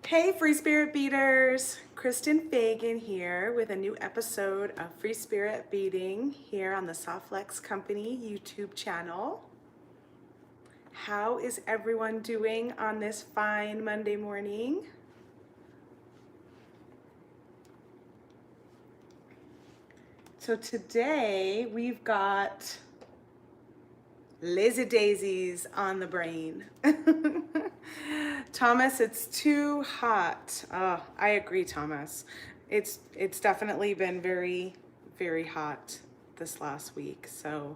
Hey Free Spirit Beaters! Kristen Fagan here with a new episode of Free Spirit Beading here on the Softflex Company YouTube channel. How is everyone doing on this fine Monday morning? So today we've got Lazee Daisees on the brain. Thomas, it's too hot. Oh, I agree, Thomas. It's definitely been very hot this last week. So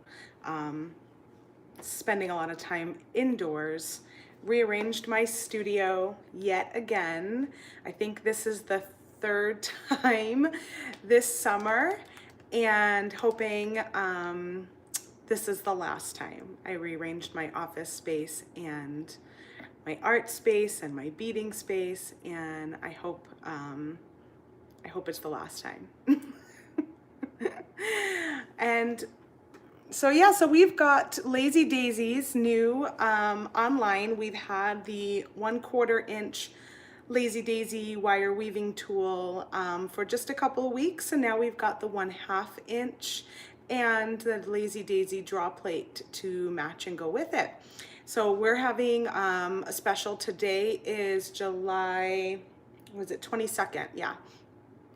spending a lot of time indoors. Rearranged my studio yet again. I think this is the third time this summer, and hoping this is the last time. I rearranged my office space and my art space and my beading space, and I hope it's the last time. And so yeah, so we've got Lazee Daizee's new online. We've had the 1/4 inch Lazee Daizee wire weaving tool for just a couple of weeks, and now we've got the 1/2 inch and the Lazee Daizee draw plate to match and go with it. So we're having a special. Today is July, was it 22nd? Yeah.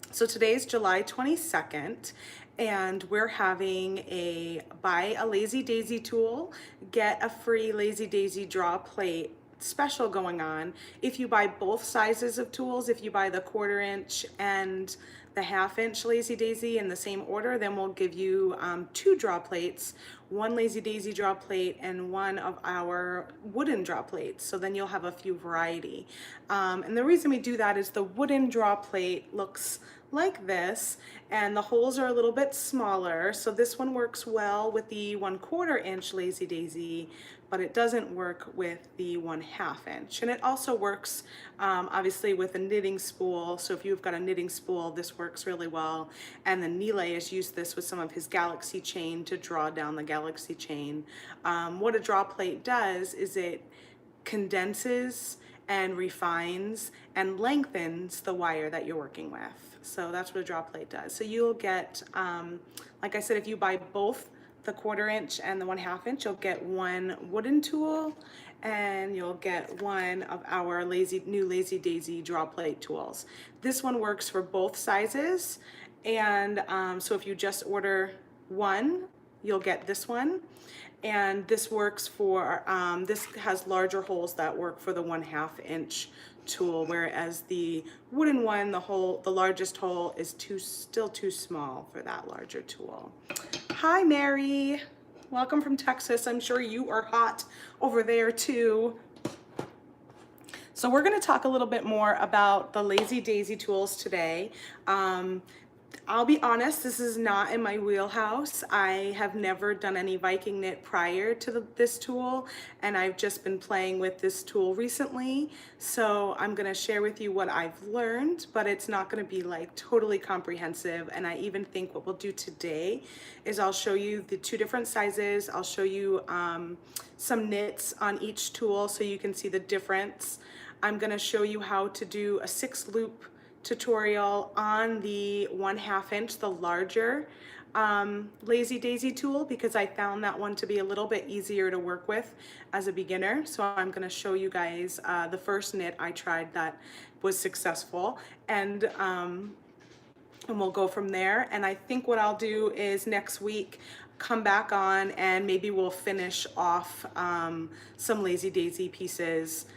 So today is July 22nd, and we're having a buy a Lazee Daizee tool, get a free Lazee Daizee draw plate special going on. If you buy both sizes of tools, if you buy the 1/4 inch and the 1/2 inch Lazee Daizee in the same order, then we'll give you 2 draw plates, one Lazee Daizee draw plate and one of our wooden draw plates. So then you'll have a few variety. And the reason we do that is the wooden draw plate looks like this, and the holes are a little bit smaller. So this one works well with the 1/4 inch Lazee Daizee, but it doesn't work with the 1/2 inch. And it also works obviously with a knitting spool. So if you've got a knitting spool, this works really well. And then Nile has used this with some of his galaxy chain to draw down the galaxy chain. What a draw plate does is it condenses and refines and lengthens the wire that you're working with. So that's what a draw plate does. So you'll get, like I said, if you buy both the 1/4 inch and the 1/2 inch, you'll get one wooden tool, and you'll get one of our new Lazee Daizee draw plate tools. This one works for both sizes, and so if you just order one, you'll get this one. And this works for, this has larger holes that work for the 1/2 inch tool, whereas the wooden one, the largest hole is still too small for that larger tool. Hi, Mary. Welcome from Texas. I'm sure you are hot over there too. So we're going to talk a little bit more about the Lazee Daizee tools today. I'll be honest, this is not in my wheelhouse. I have never done any Viking knit prior to this tool, and I've just been playing with this tool recently. So I'm going to share with you what I've learned, but it's not going to be like totally comprehensive. And I even think what we'll do today is I'll show you the 2 different sizes. I'll show you some knits on each tool so you can see the difference. I'm going to show you how to do a 6 loop tutorial on the 1/2 inch, the larger Lazee Daizee tool, because I found that one to be a little bit easier to work with as a beginner. So I'm going to show you guys the first knit I tried that was successful, and we'll go from there. And I think what I'll do is next week come back on and maybe we'll finish off some Lazee Daizee pieces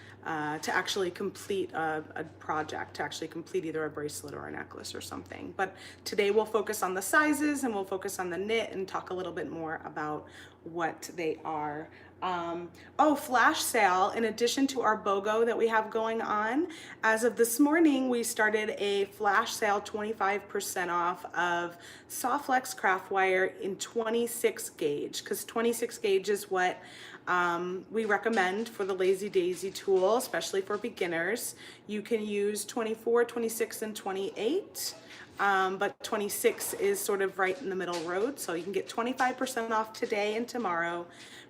to actually complete a project, to actually complete either a bracelet or a necklace or something. But today we'll focus on the sizes, and we'll focus on the knit and talk a little bit more about what they are. Oh, flash sale. In addition to our BOGO that we have going on, as of this morning, we started a flash sale, 25% off of Softflex craft wire in 26 gauge, because 26 gauge is what we recommend for the Lazee Daizee tool, especially for beginners. You can use 24, 26, and 28. But 26 is sort of right in the middle road. So you can get 25% off today and tomorrow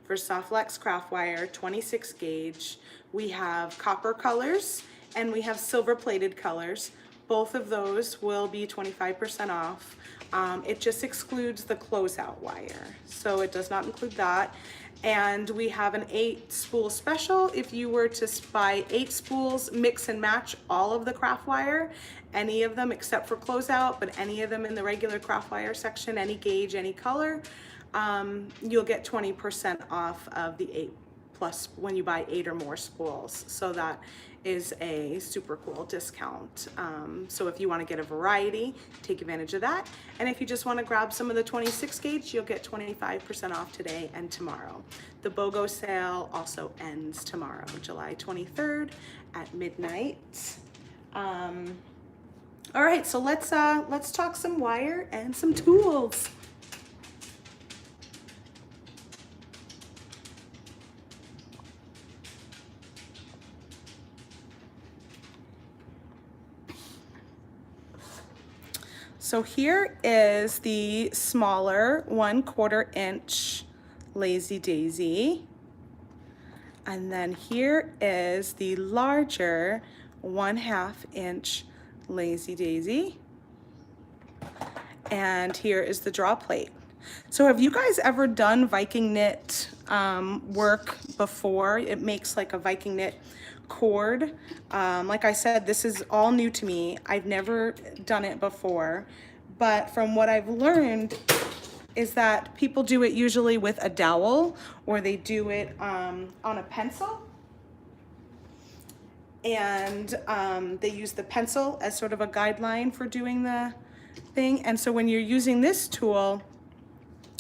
for Softflex craft wire, 26 gauge. We have copper colors and we have silver plated colors. Both of those will be 25% off. It just excludes the closeout wire, so it does not include that. And we have an 8 spool special. If you were to buy 8 spools, mix and match all of the craft wire, any of them except for closeout, but any of them in the regular craft wire section, any gauge, any color, you'll get 20% off of the 8 plus when you buy 8 or more spools. So that is a super cool discount. So if you want to get a variety, take advantage of that. And if you just want to grab some of the 26 gauge, you'll get 25% off today and tomorrow. The BOGO sale also ends tomorrow, July 23rd at midnight. All right, so let's talk some wire and some tools. So here is the smaller 1/4 inch Lazee Daizee. And then here is the larger 1/2 inch Lazee Daizee. And here is the draw plate. So have you guys ever done Viking knit work before? It makes like a Viking knit cord. Like I said, this is all new to me. I've never done it before, but from what I've learned is that people do it usually with a dowel, or they do it on a pencil. And they use the pencil as sort of a guideline for doing the thing. And so when you're using this tool,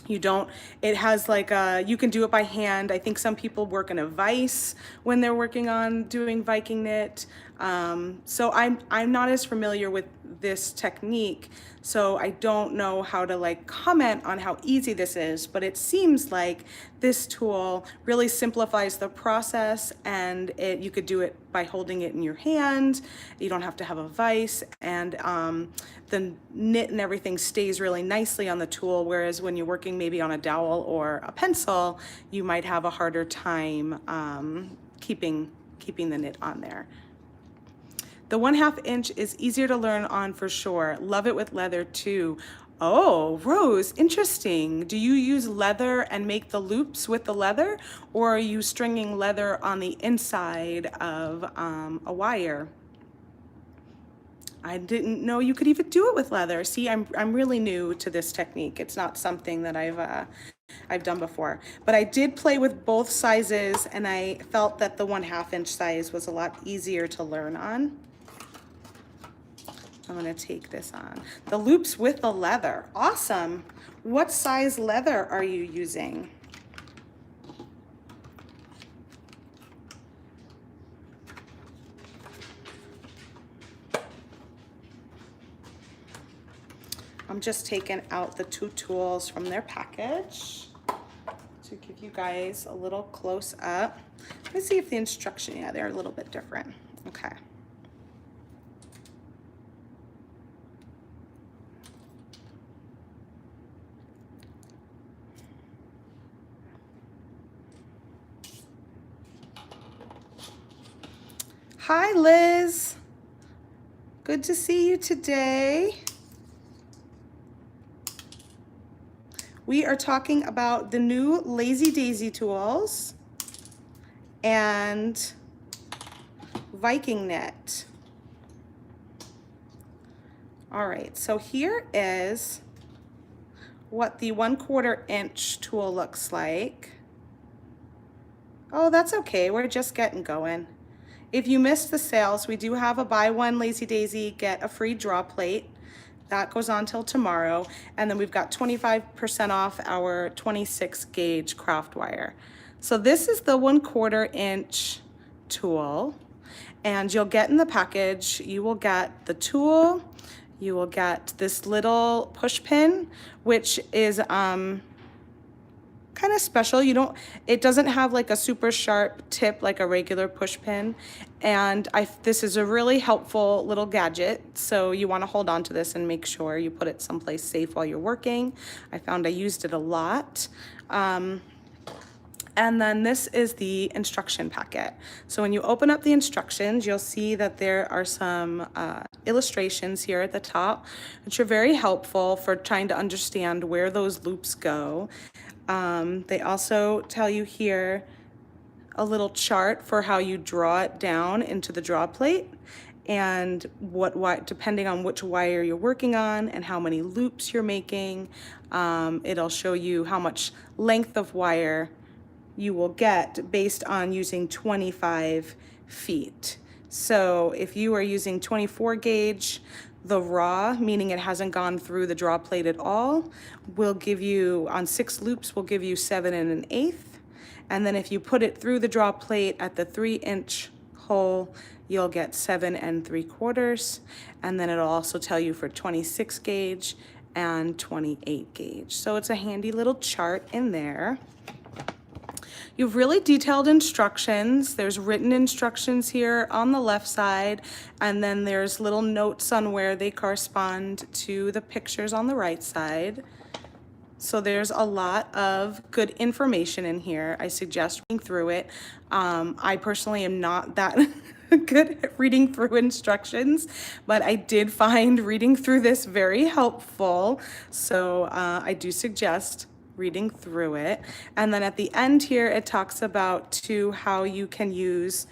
it has like you can do it by hand. I think some people work in a vise when they're working on doing Viking knit. So I'm not as familiar with this technique, so I don't know how to like comment on how easy this is, but it seems like this tool really simplifies the process, and you could do it by holding it in your hand. You don't have to have a vise, and the knit and everything stays really nicely on the tool, whereas when you're working maybe on a dowel or a pencil, you might have a harder time keeping the knit on there. The 1/2 inch is easier to learn on for sure. Love it with leather too. Oh, Rose, interesting. Do you use leather and make the loops with the leather, or are you stringing leather on the inside of a wire? I didn't know you could even do it with leather. See, I'm really new to this technique. It's not something that I've done before, but I did play with both sizes, and I felt that the 1/2 inch size was a lot easier to learn on. I'm gonna take this on. The loops with the leather, awesome. What size leather are you using? I'm just taking out the 2 tools from their package to give you guys a little close up. Let's see if the instruction, yeah, they're a little bit different. Okay. Hi, Liz. Good to see you today. We are talking about the new Lazee Daizee tools and Viking knit. All right, so here is what the 1/4 inch tool looks like. Oh, that's okay, we're just getting going. If you missed the sales, we do have a buy one Lazee Daizee, get a free draw plate. That goes on till tomorrow. And then we've got 25% off our 26 gauge craft wire. So this is the 1/4 inch tool, and you'll get in the package, you will get the tool, you will get this little push pin, which is kind of special. It doesn't have like a super sharp tip like a regular push pin, and this is a really helpful little gadget, so you want to hold on to this and make sure you put it someplace safe while you're working. I found I used it a lot. And then this is the instruction packet. So when you open up the instructions, you'll see that there are some illustrations here at the top, which are very helpful for trying to understand where those loops go. They also tell you here a little chart for how you draw it down into the draw plate, and what depending on which wire you're working on and how many loops you're making, it'll show you how much length of wire you will get based on using 25 feet. So if you are using 24 gauge, the raw, meaning it hasn't gone through the draw plate at all, will give you, on 6 loops, will give you 7 1/8. And then if you put it through the draw plate at the 3-inch hole, you'll get 7 3/4. And then it'll also tell you for 26 gauge and 28 gauge. So it's a handy little chart in there. You've really detailed instructions. There's written instructions here on the left side, and then there's little notes on where they correspond to the pictures on the right side. So there's a lot of good information in here. I suggest reading through it. I personally am not that good at reading through instructions, but I did find reading through this very helpful. So I do suggest reading through it. And then at the end here, it talks about too how you can use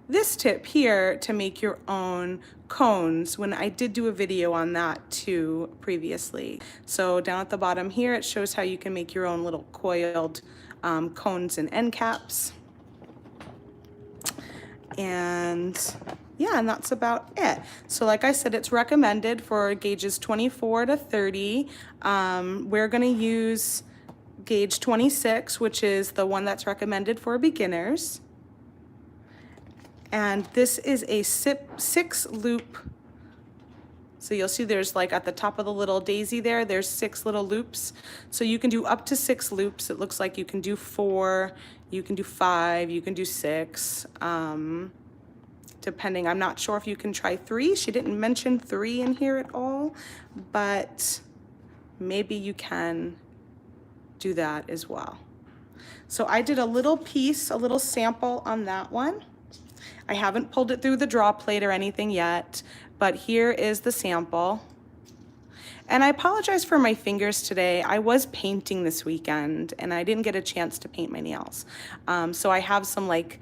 this tip here to make your own cones, when I did do a video on that too previously. So down at the bottom here, it shows how you can make your own little coiled cones and end caps. And yeah, and that's about it. So like I said, it's recommended for gauges 24 to 30. We're gonna use gauge 26, which is the one that's recommended for beginners. And this is a 6 loop. So you'll see there's like at the top of the little daisy there, there's 6 little loops. So you can do up to 6 loops. It looks like you can do 4, you can do 5, you can do 6. Depending, I'm not sure if you can try 3. She didn't mention 3 in here at all, but maybe you can do that as well. So I did a little piece, a little sample on that one. I haven't pulled it through the draw plate or anything yet, but here is the sample. And I apologize for my fingers today. I was painting this weekend and I didn't get a chance to paint my nails. So I have some like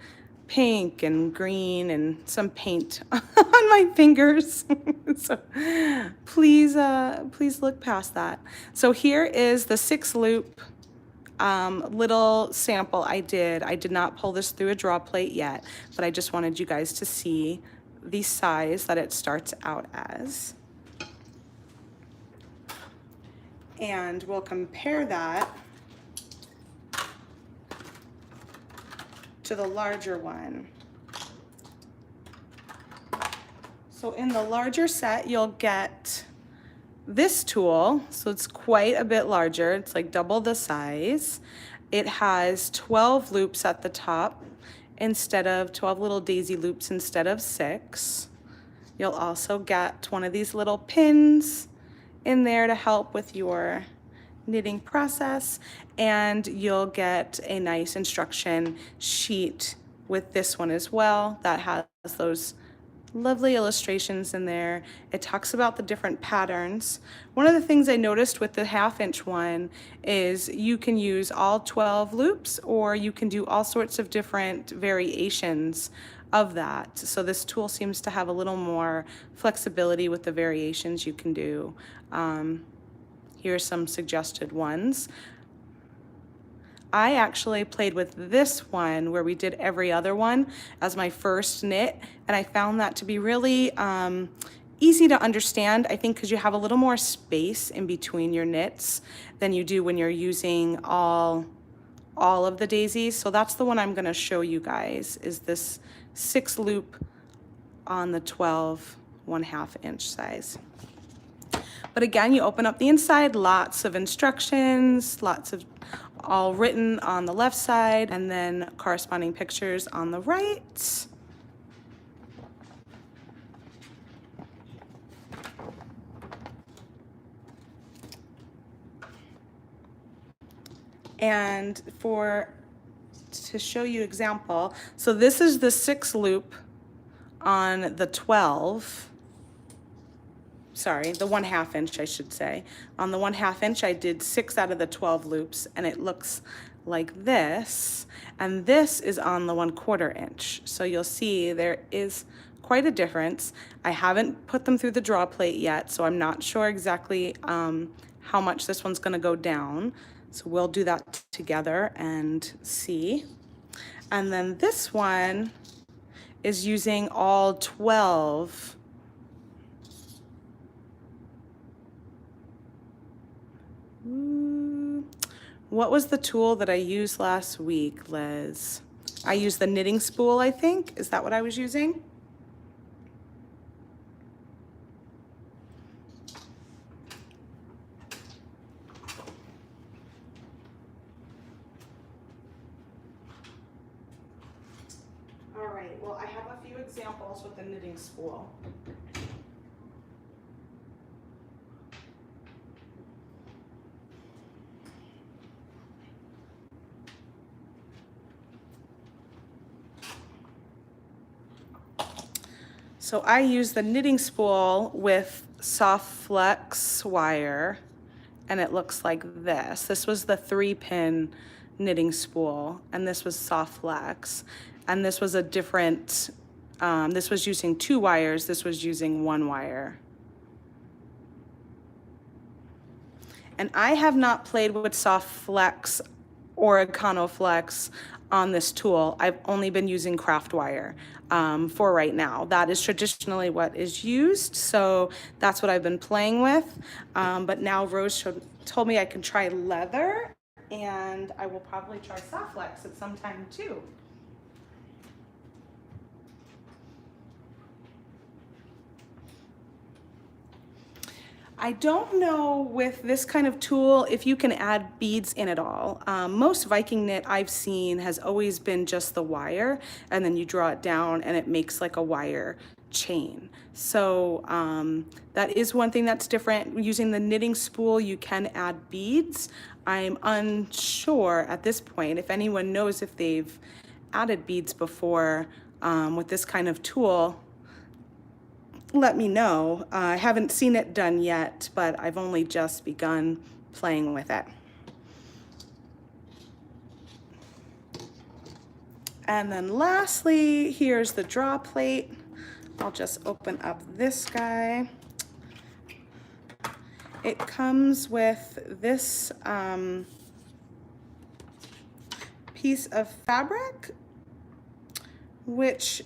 pink and green and some paint on my fingers. So please look past that. So here is the 6 loop little sample I did. I did not pull this through a draw plate yet, but I just wanted you guys to see the size that it starts out as. And we'll compare that to the larger one. So in the larger set, you'll get this tool. So it's quite a bit larger. It's like double the size. It has 12 loops at the top instead of 12 little daisy loops instead of 6. You'll also get one of these little pins in there to help with your knitting process, and you'll get a nice instruction sheet with this one as well that has those lovely illustrations in there. It talks about the different patterns. One of the things I noticed with the 1/2-inch one is you can use all 12 loops, or you can do all sorts of different variations of that. So this tool seems to have a little more flexibility with the variations you can do. Here are some suggested ones. I actually played with this one where we did every other one as my first knit, and I found that to be really easy to understand, I think, because you have a little more space in between your knits than you do when you're using all of the daisies. So that's the one I'm going to show you guys, is this 6 loop on the 12 1/2-inch size. But again, you open up the inside, lots of instructions, lots of all written on the left side, and then corresponding pictures on the right. And for to show you example. So this is the 6 loop on the 12. Sorry, the 1/2 inch, I should say. On the 1/2 inch, I did 6 out of the 12 loops, and it looks like this. And this is on the 1/4 inch. So you'll see there is quite a difference. I haven't put them through the draw plate yet, so I'm not sure exactly how much this one's gonna go down. So we'll do that together and see. And then this one is using all 12. What was the tool that I used last week, Liz? I used the knitting spool, I think. Is that what I was using? All right, well, I have a few examples with the knitting spool. So I use the knitting spool with soft flex wire, and it looks like this. This was the 3-pin knitting spool, and this was soft flex. And this was a different, this was using 2 wires, this was using 1 wire. And I have not played with soft flex or Econoflex on this tool. I've only been using craft wire for right now. That is traditionally what is used, so that's what I've been playing with. But now Rose told me I can try leather, and I will probably try soft flex at some time too. I don't know with this kind of tool if you can add beads in at all. Most Viking knit I've seen has always been just the wire, and then you draw it down and it makes like a wire chain. So that is one thing that's different. Using the knitting spool, you can add beads. I'm unsure at this point if anyone knows if they've added beads before with this kind of tool. Let me know. I haven't seen it done yet, but I've only just begun playing with it. And then lastly, here's the draw plate. I'll just open up this guy. It comes with this piece of fabric, which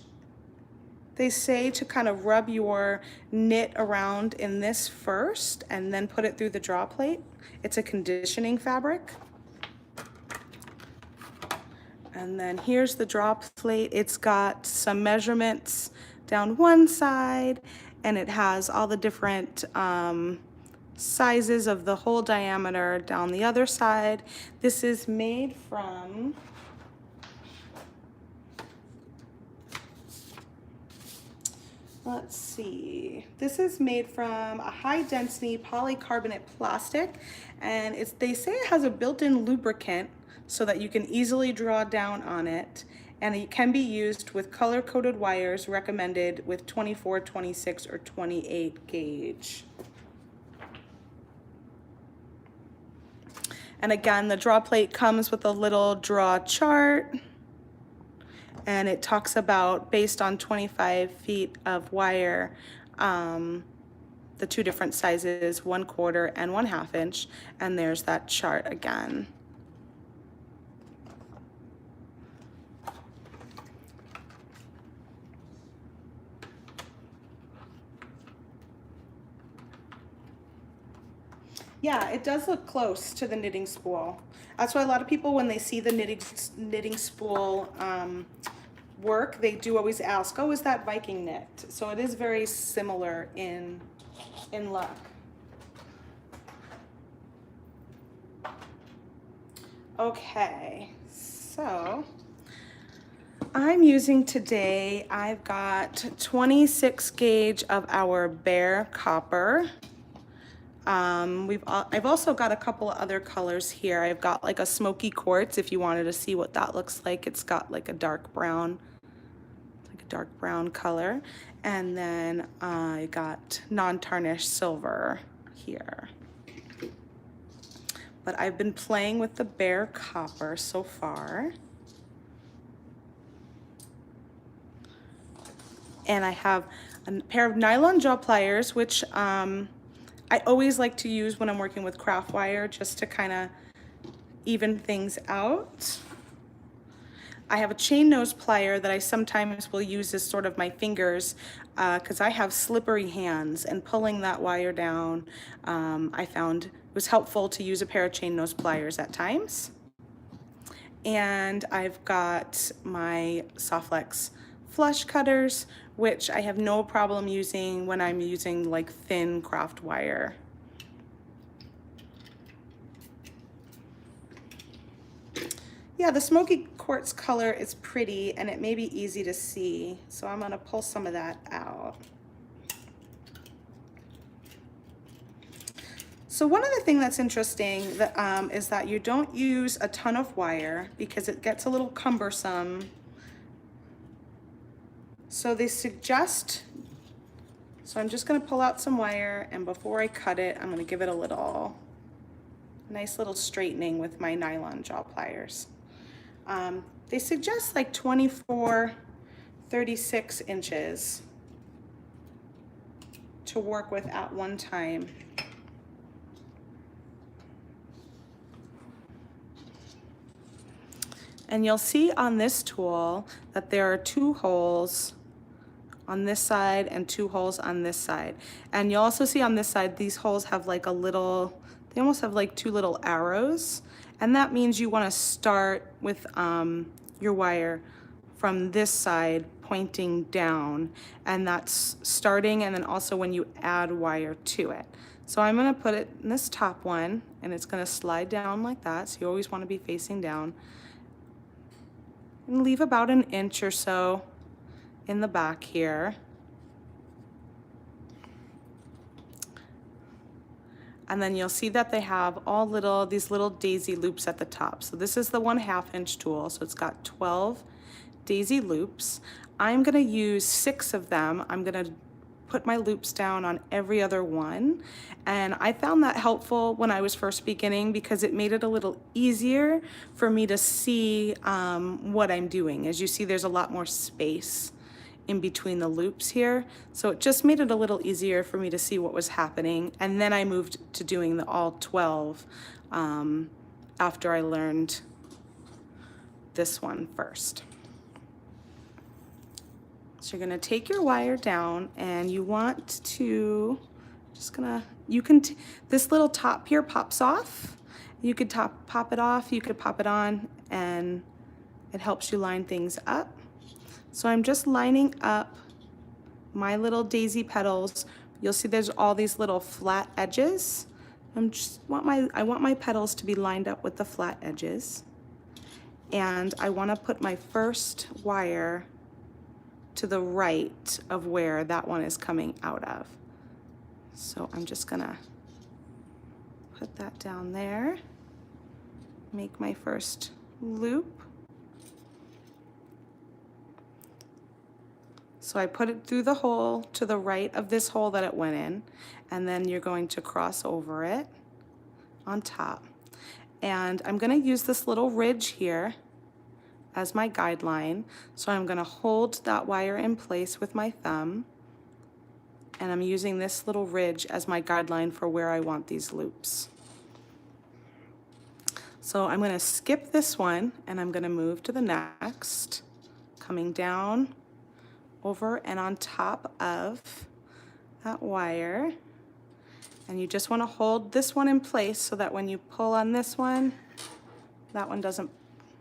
they say to kind of rub your knit around in this first and then put it through the draw plate. It's a conditioning fabric. And then here's the draw plate. It's got some measurements down one side, and it has all the different sizes of the hole diameter down the other side. This is made from let's see. This is made from a high-density polycarbonate plastic, and they say it has a built-in lubricant so that you can easily draw down on it, and it can be used with color-coded wires recommended with 24, 26, or 28 gauge. And again, the draw plate comes with a little draw chart, and it talks about, based on 25 feet of wire, the 2 different sizes, 1/4 and 1/2 inch, and there's that chart again. Yeah, it does look close to the knitting spool. That's why a lot of people, when they see the knitting spool work, they do always ask, oh, is that Viking knit? So it is very similar in look. Okay, so I'm using today, I've got 26 gauge of our bare copper. I've also got a couple of other colors here. I've got like a smoky quartz if you wanted to see what that looks like. It's got like a dark brown, color. And then I got non-tarnished silver here. But I've been playing with the bare copper so far. And I have a pair of nylon gel pliers, which I always like to use when I'm working with craft wire, just to kind of even things out. I have a chain nose plier that I sometimes will use as sort of my fingers because I have slippery hands, and pulling that wire down, I found it was helpful to use a pair of chain nose pliers at times. And I've got my Softflex flush cutters, which I have no problem using when I'm using like thin craft wire. Yeah, the smoky quartz color is pretty, and it may be easy to see, so I'm gonna pull some of that out. So one other thing that's interesting that, is that you don't use a ton of wire because it gets a little cumbersome. So they suggest, so I'm just gonna pull out some wire, and before I cut it, I'm gonna give it a nice little straightening with my nylon jaw pliers. They suggest like 24, 36 inches to work with at one time. And you'll see on this tool that there are 2 holes on this side and 2 holes on this side. And you'll also see on this side, these holes have like they almost have like 2 little arrows. And that means you want to start with your wire from this side pointing down, and that's starting, and then also when you add wire to it. So I'm going to put it in this top one, and it's going to slide down like that. So you always want to be facing down, and leave about an inch or so in the back here. And then you'll see that they have these little daisy loops at the top. So this is the 1/2 inch tool, so it's got 12 daisy loops. I'm gonna use 6 of them. I'm gonna put my loops down on every other one. And I found that helpful when I was first beginning because it made it a little easier for me to see what I'm doing. As you see, there's a lot more space in between the loops here. So it just made it a little easier for me to see what was happening. And then I moved to doing the all 12 after I learned this one first. So you're gonna take your wire down, and you want to, this little top here pops off. You could pop it off, you could pop it on, and it helps you line things up. So I'm just lining up my little daisy petals. You'll see there's all these little flat edges. I want my petals to be lined up with the flat edges. And I want to put my first wire to the right of where that one is coming out of. So I'm just gonna put that down there, make my first loop. So I put it through the hole to the right of this hole that it went in, and then you're going to cross over it on top. And I'm gonna use this little ridge here as my guideline. So I'm gonna hold that wire in place with my thumb, and I'm using this little ridge as my guideline for where I want these loops. So I'm gonna skip this one, and I'm gonna move to the next, coming down over and on top of that wire. And you just want to hold this one in place so that when you pull on this one, that one doesn't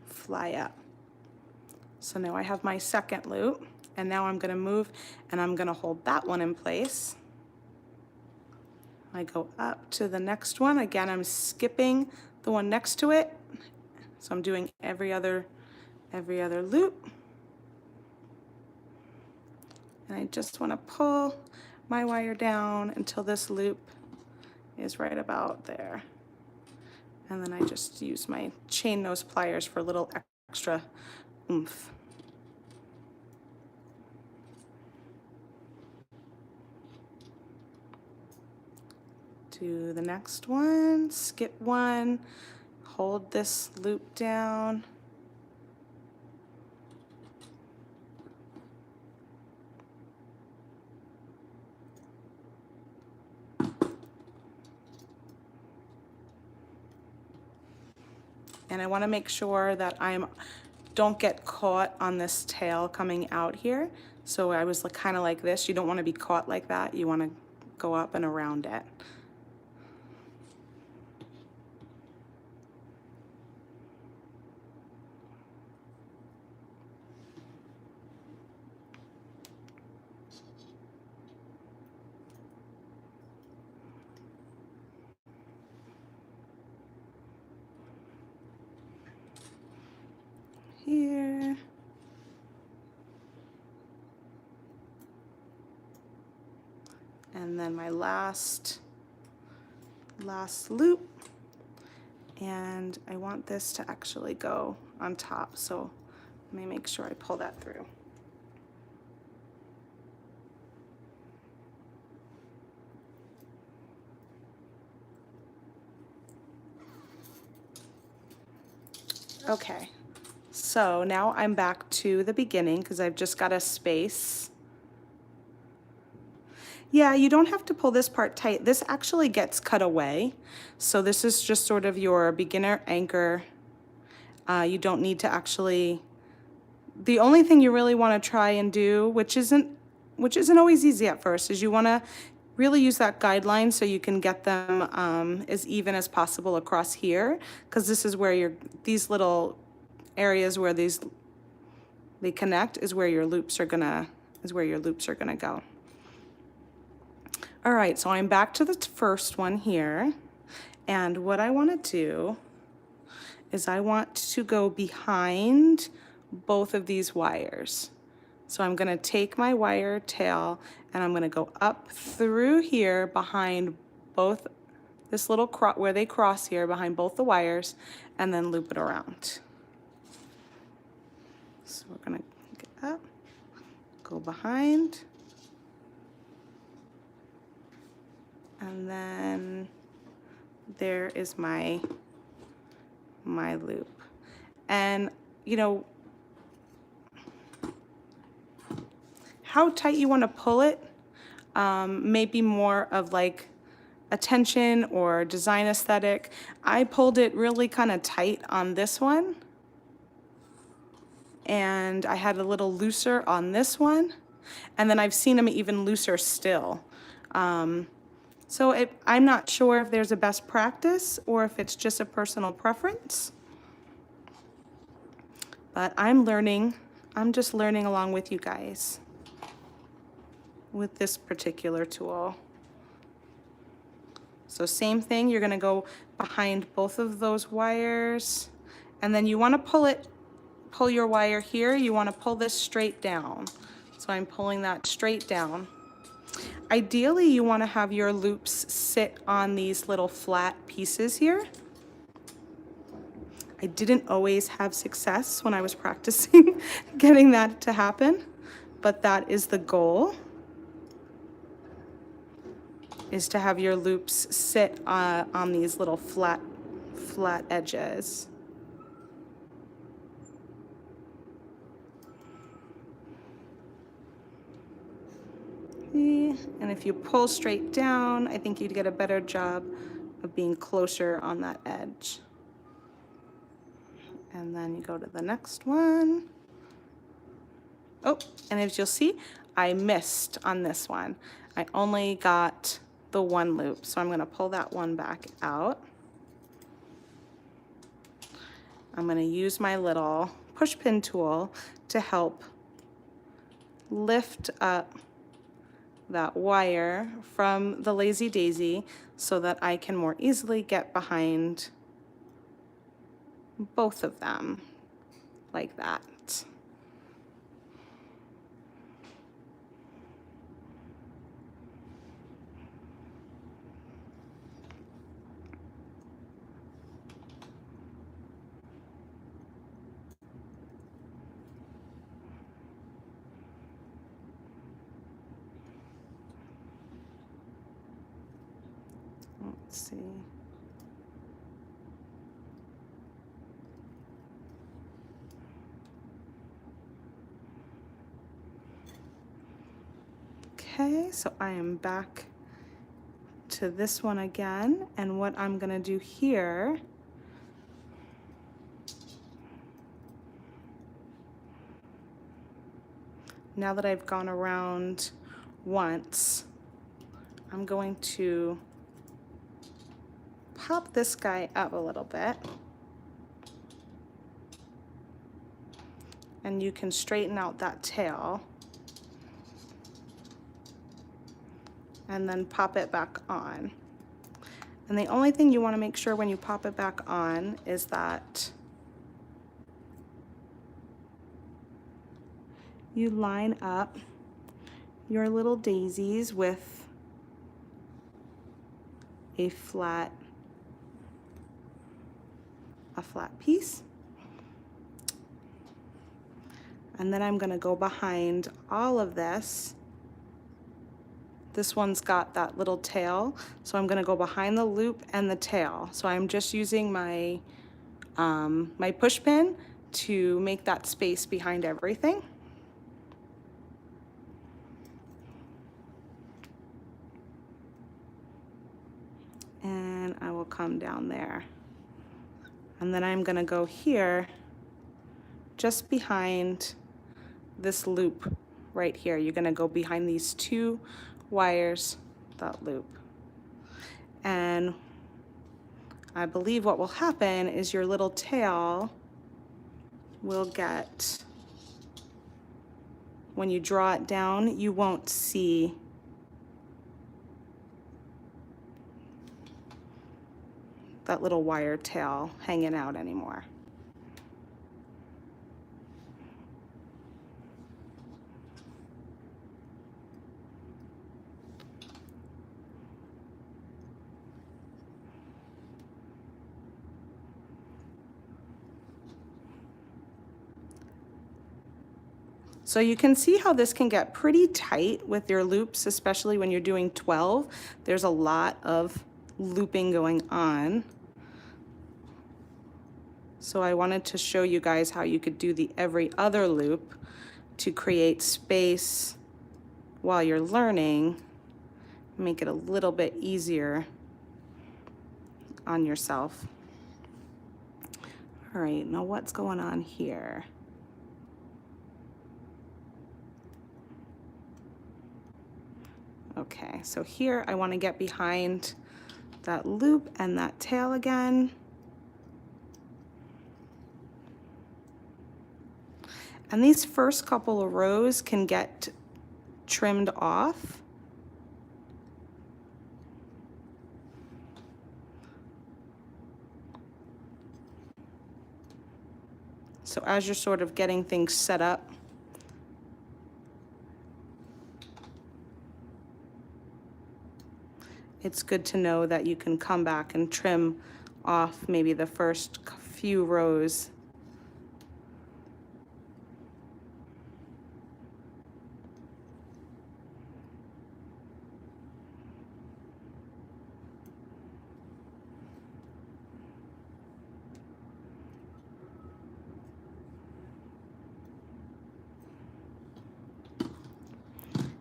fly up. So now I have my second loop, and now I'm going to move, and I'm going to hold that one in place. I go up to the next one. Again, I'm skipping the one next to it. So I'm doing every other loop. And I just want to pull my wire down until this loop is right about there. And then I just use my chain nose pliers for a little extra oomph. Do the next one, skip one, hold this loop down. And I want to make sure that don't get caught on this tail coming out here. So I was kind of like this. You don't want to be caught like that. You want to go up and around it. Here. And then my last loop. And I want this to actually go on top. So let me make sure I pull that through. Okay, so now I'm back to the beginning because I've just got a space. Yeah, you don't have to pull this part tight. This actually gets cut away. So this is just sort of your beginner anchor. You don't need to actually, the only thing you really want to try and do, which isn't always easy at first, is you want to really use that guideline so you can get them as even as possible across here, because this is where these little areas where they connect is where your loops are gonna go. All right, so I'm back to the first one here, and what I want to do is I want to go behind both of these wires. So I'm going to take my wire tail and I'm going to go up through here behind both this little where they cross here, behind both the wires, and then loop it around. So we're going to get up, go behind, and then there is my loop. And you know, how tight you want to pull it may be more of like attention or design aesthetic. I pulled it really kind of tight on this one, and I had a little looser on this one, and then I've seen them even looser still. So I'm not sure if there's a best practice or if it's just a personal preference, but I'm just learning along with you guys with this particular tool. So same thing, you're gonna go behind both of those wires, and then you wanna pull your wire here, you wanna pull this straight down. So I'm pulling that straight down. Ideally, you wanna have your loops sit on these little flat pieces here. I didn't always have success when I was practicing getting that to happen, but that is the goal, is to have your loops sit on these little flat edges. And if you pull straight down, I think you'd get a better job of being closer on that edge. And then you go to the next one. Oh, and as you'll see, I missed on this one. I only got the one loop, so I'm going to pull that one back out. I'm going to use my little push pin tool to help lift up that wire from the Lazee Daizee so that I can more easily get behind both of them like that. Let's see. Okay, so I am back to this one again, and what I'm gonna do here, now that I've gone around once, I'm going to pop this guy up a little bit, and you can straighten out that tail and then pop it back on. And the only thing you want to make sure when you pop it back on is that you line up your little daisies with a flat piece. And then I'm going to go behind all of this. This one's got that little tail, so I'm going to go behind the loop and the tail. So I'm just using my my push pin to make that space behind everything. And I will come down there. And then I'm going to go here just behind this loop right here. You're going to go behind these two wires, that loop. And I believe what will happen is your little tail will get, when you draw it down, you won't see that little wire tail hanging out anymore. So you can see how this can get pretty tight with your loops, especially when you're doing 12. There's a lot of looping going on. So I wanted to show you guys how you could do the every other loop to create space while you're learning, make it a little bit easier on yourself. All right, now what's going on here? Okay, so here I want to get behind that loop and that tail again. And these first couple of rows can get trimmed off. So as you're sort of getting things set up, it's good to know that you can come back and trim off maybe the first few rows.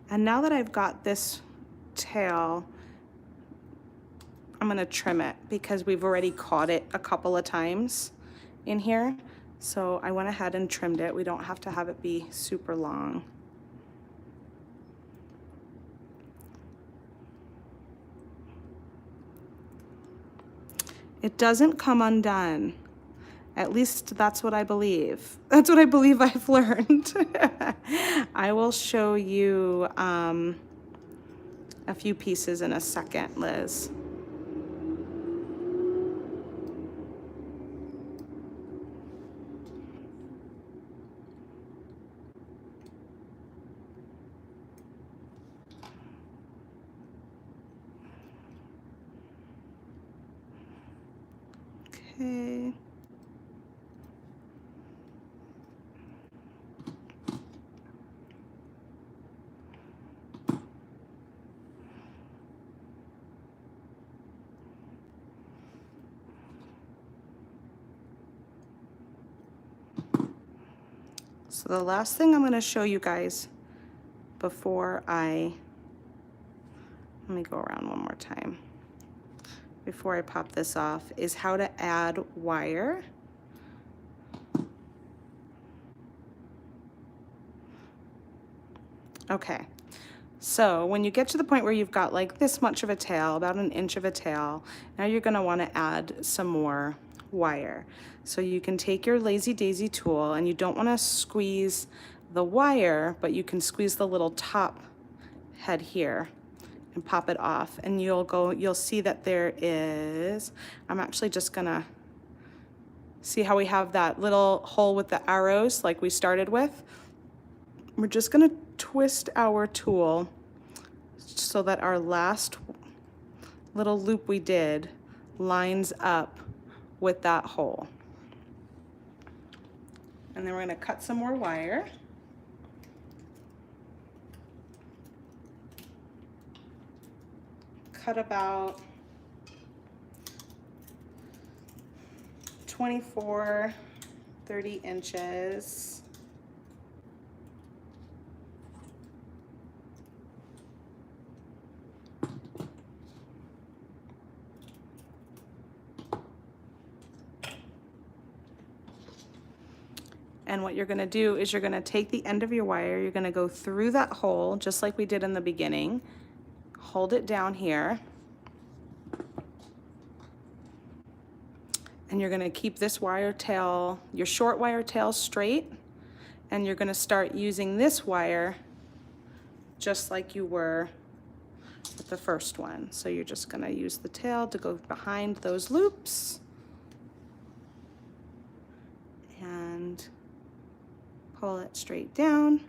And now that I've got this tail, I'm gonna trim it because we've already caught it a couple of times in here. So I went ahead and trimmed it. We don't have to have it be super long. It doesn't come undone. At least that's what I believe. That's what I believe I've learned. I will show you a few pieces in a second, Liz. Okay. So the last thing I'm going to show you guys before let me go around one more time, before I pop this off, is how to add wire. Okay, so when you get to the point where you've got like this much of a tail, about an inch of a tail, now you're going to want to add some more wire. So you can take your Lazee Daizee tool, and you don't want to squeeze the wire, but you can squeeze the little top head here and pop it off, and you'll see that there is, I'm actually just gonna see how we have that little hole with the arrows like we started with. We're just gonna twist our tool so that our last little loop we did lines up with that hole. And then we're gonna cut some more wire. Cut about 24, 30 inches. And what you're gonna do is you're gonna take the end of your wire, you're gonna go through that hole, just like we did in the beginning, hold it down here, and you're gonna keep this wire tail, your short wire tail, straight, and you're gonna start using this wire just like you were with the first one. So you're just gonna use the tail to go behind those loops and pull it straight down.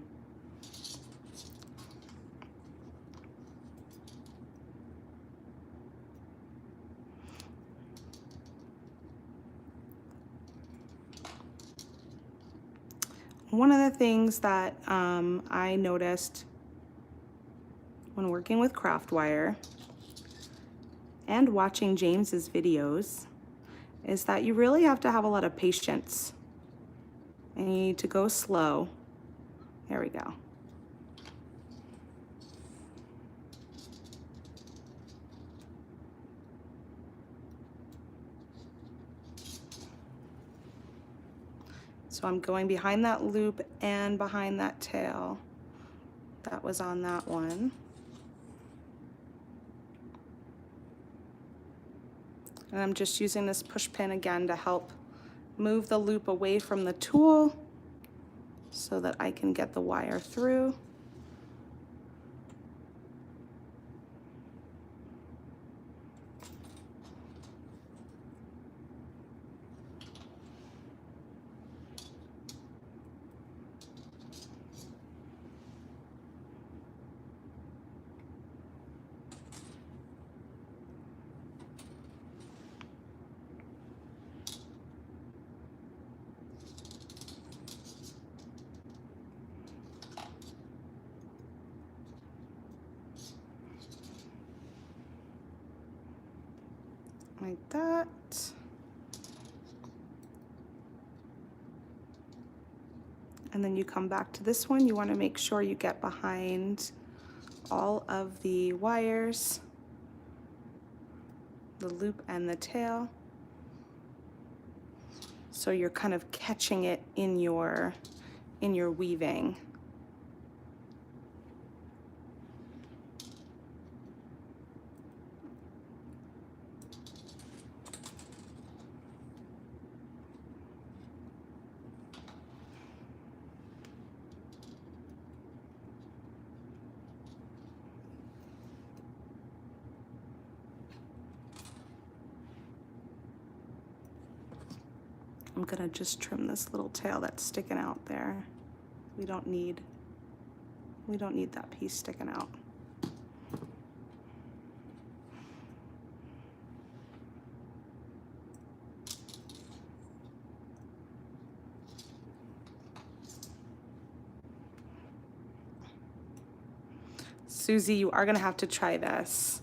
One of the things that I noticed when working with craft wire and watching James's videos is that you really have to have a lot of patience, and you need to go slow. There we go. So I'm going behind that loop and behind that tail that was on that one. And I'm just using this push pin again to help move the loop away from the tool so that I can get the wire through. Like that. And then you come back to this one. You want to make sure you get behind all of the wires, the loop and the tail, so you're kind of catching it in your weaving. I'm gonna just trim this little tail that's sticking out there. We don't need that piece sticking out. Susie, you are gonna have to try this.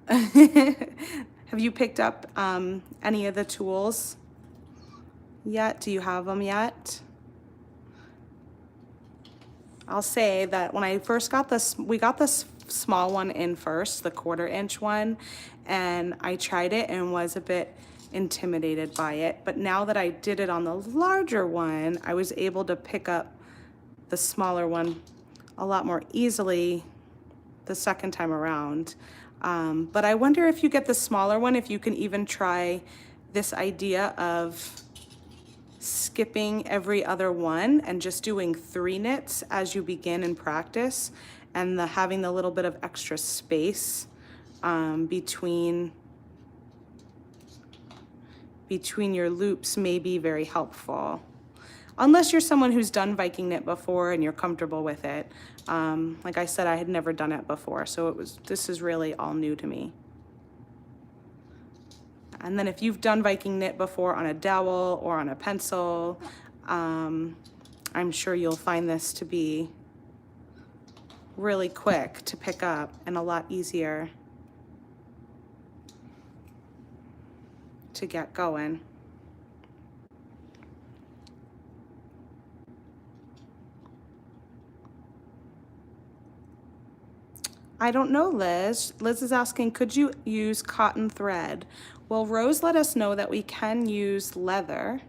Have you picked up any of the tools yet? Do you have them yet? I'll say that when I first got this, we got this small one in first, the 1/4 inch one, and I tried it and was a bit intimidated by it. But now that I did it on the larger one, I was able to pick up the smaller one a lot more easily the second time around. But I wonder if you get the smaller one, if you can even try this idea of skipping every other one and just doing 3 knits as you begin and practice, and having the little bit of extra space between your loops may be very helpful. Unless you're someone who's done Viking knit before and you're comfortable with it. Like I said, I had never done it before, so this is really all new to me. And then if you've done Viking knit before on a dowel or on a pencil, I'm sure you'll find this to be really quick to pick up and a lot easier to get going. I don't know, Liz. Liz is asking, could you use cotton thread? Well, Rose let us know that we can use leather.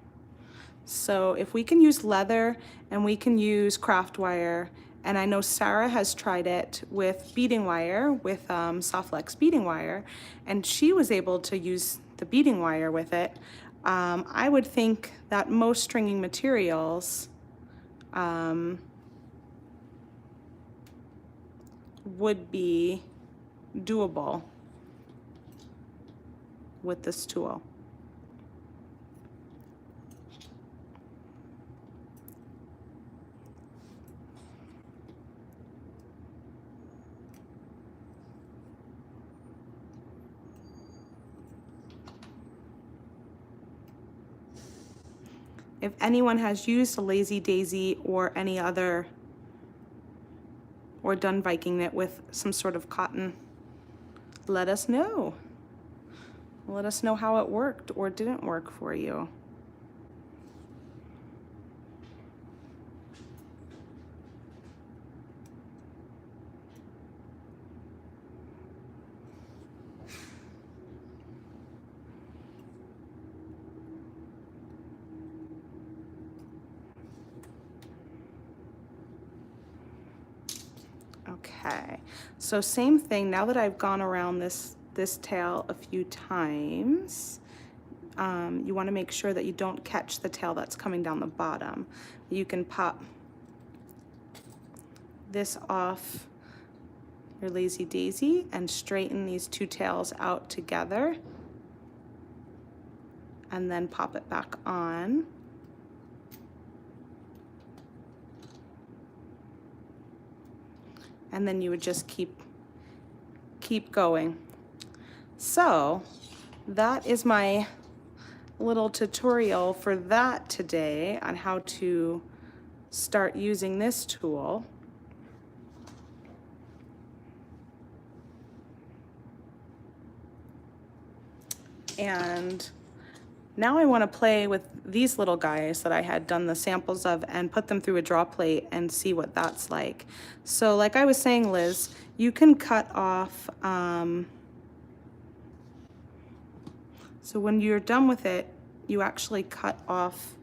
So if we can use leather and we can use craft wire, and I know Sarah has tried it with beading wire, with Softflex beading wire, and she was able to use the beading wire with it. I would think that most stringing materials would be doable with this tool. If anyone has used a Lazee Daizee or any other, or done Viking knit with some sort of cotton, let us know. Let us know how it worked or didn't work for you. Okay, so same thing, now that I've gone around this tail a few times, you want to make sure that you don't catch the tail that's coming down the bottom. You can pop this off your Lazee Daizee and straighten these 2 tails out together, and then pop it back on. And then you would just keep going. So that is my little tutorial for that today on how to start using this tool. And now I want to play with these little guys that I had done the samples of and put them through a draw plate and see what that's like. So like I was saying, Liz, you can cut off, so when you're done with it, you actually cut off,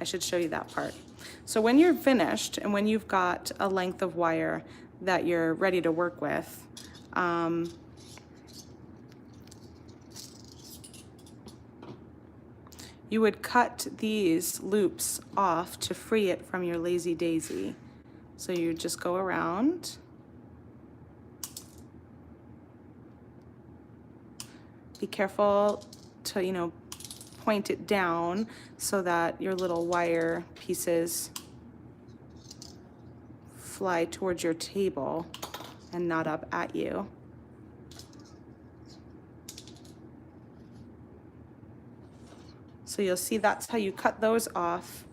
I should show you that part. So when you're finished and when you've got a length of wire that you're ready to work with, you would cut these loops off to free it from your Lazee Daizee. So you just go around. Be careful to, you know, point it down so that your little wire pieces fly towards your table and not up at you. So you'll see that's how you cut those off.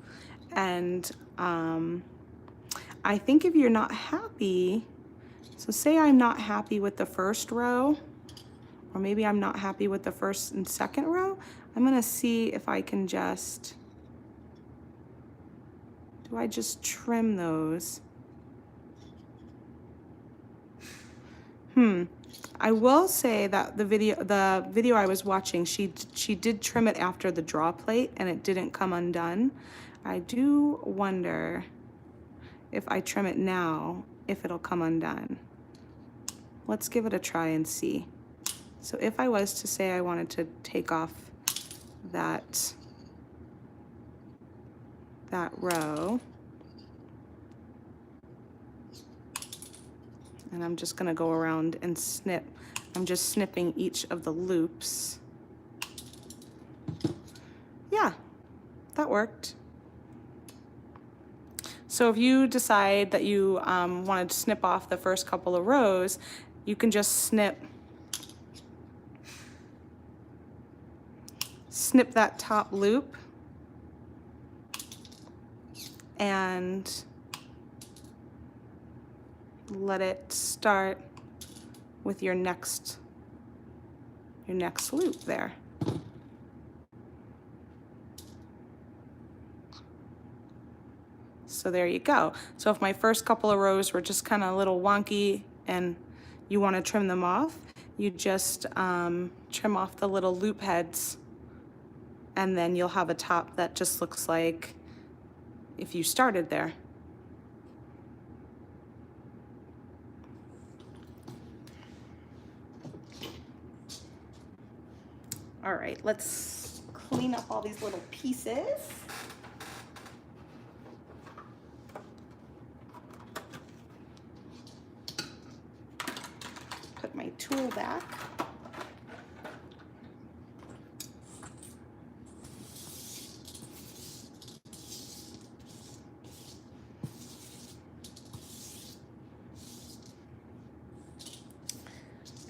And I think if you're not happy, so say I'm not happy with the first row, or maybe I'm not happy with the first and second row, I'm gonna see if I can just, do I just trim those? I will say that the video I was watching, she did trim it after the draw plate and it didn't come undone. I do wonder if I trim it now, if it'll come undone. Let's give it a try and see. So if I was to say I wanted to take off that row, and I'm just gonna go around and snip. I'm just snipping each of the loops. Yeah, that worked. So if you decide that you wanted to snip off the first couple of rows, you can just snip that top loop and let it start with your next loop there. So there you go. So if my first couple of rows were just kind of a little wonky and you want to trim them off, you just trim off the little loop heads, and then you'll have a top that just looks like if you started there. All right, let's clean up all these little pieces. Put my tool back.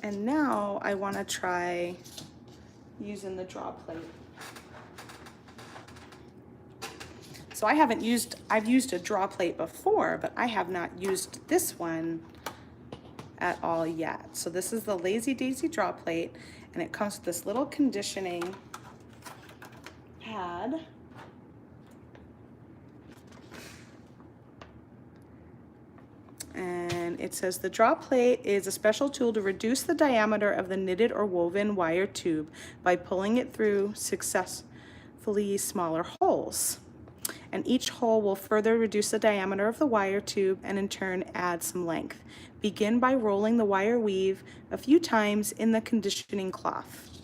And now I want to try using the draw plate. So I've used a draw plate before, but I have not used this one at all yet. So this is the Lazee Daizee draw plate, and it comes with this little conditioning pad. And it says the draw plate is a special tool to reduce the diameter of the knitted or woven wire tube by pulling it through successfully smaller holes. And each hole will further reduce the diameter of the wire tube and in turn add some length. Begin by rolling the wire weave a few times in the conditioning cloth.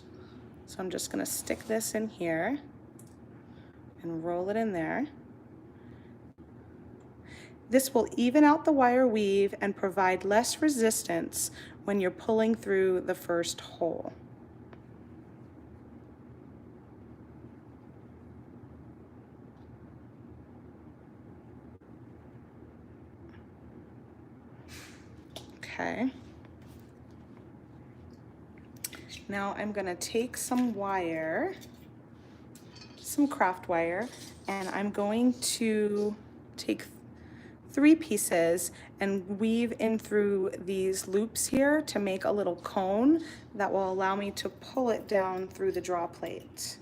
So I'm just going to stick this in here and roll it in there. This will even out the wire weave and provide less resistance when you're pulling through the first hole. Okay. Now I'm going to take some wire, some craft wire, and I'm going to take 3 pieces and weave in through these loops here to make a little cone that will allow me to pull it down through the draw plate.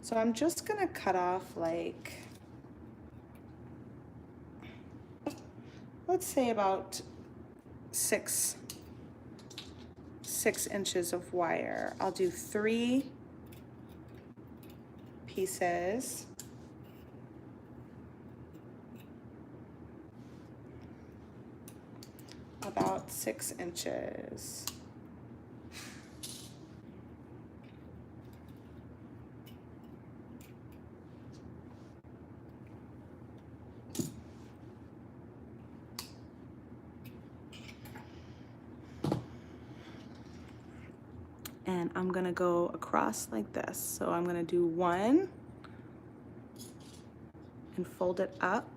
So I'm just gonna cut off like, let's say about 6 inches of wire. I'll do 3 pieces. About 6 inches. And I'm gonna go across like this. So I'm gonna do 1 and fold it up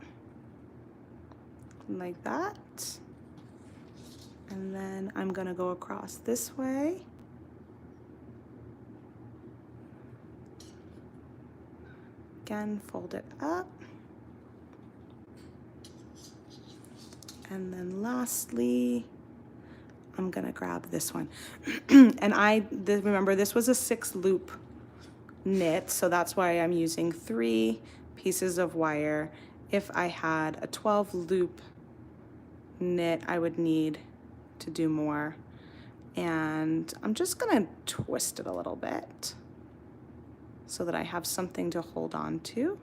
like that. And then I'm gonna go across this way. Again, fold it up. And then lastly, I'm gonna grab this one. And remember, this was a 6 loop knit, so that's why I'm using 3 pieces of wire. If I had a 12 loop knit, I would need to do more. And I'm just gonna twist it a little bit so that I have something to hold on to.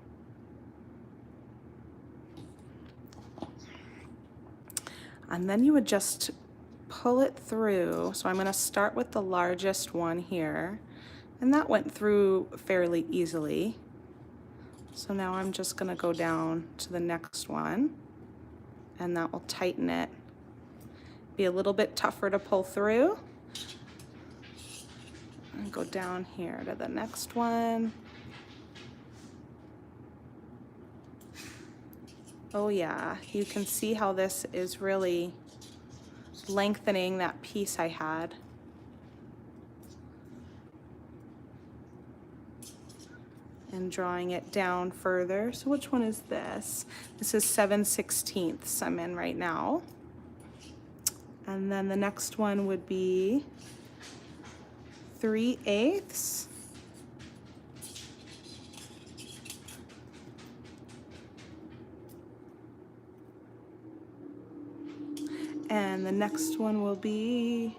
And then you would just pull it through. So I'm gonna start with the largest one here, and that went through fairly easily. So now I'm just gonna go down to the next one, and that will tighten it. Be a little bit tougher to pull through. And go down here to the next one. Oh yeah, you can see how this is really lengthening that piece I had. And drawing it down further. So which one is this? This is 7/16 I'm in right now. And then the next one would be 3/8. And the next one will be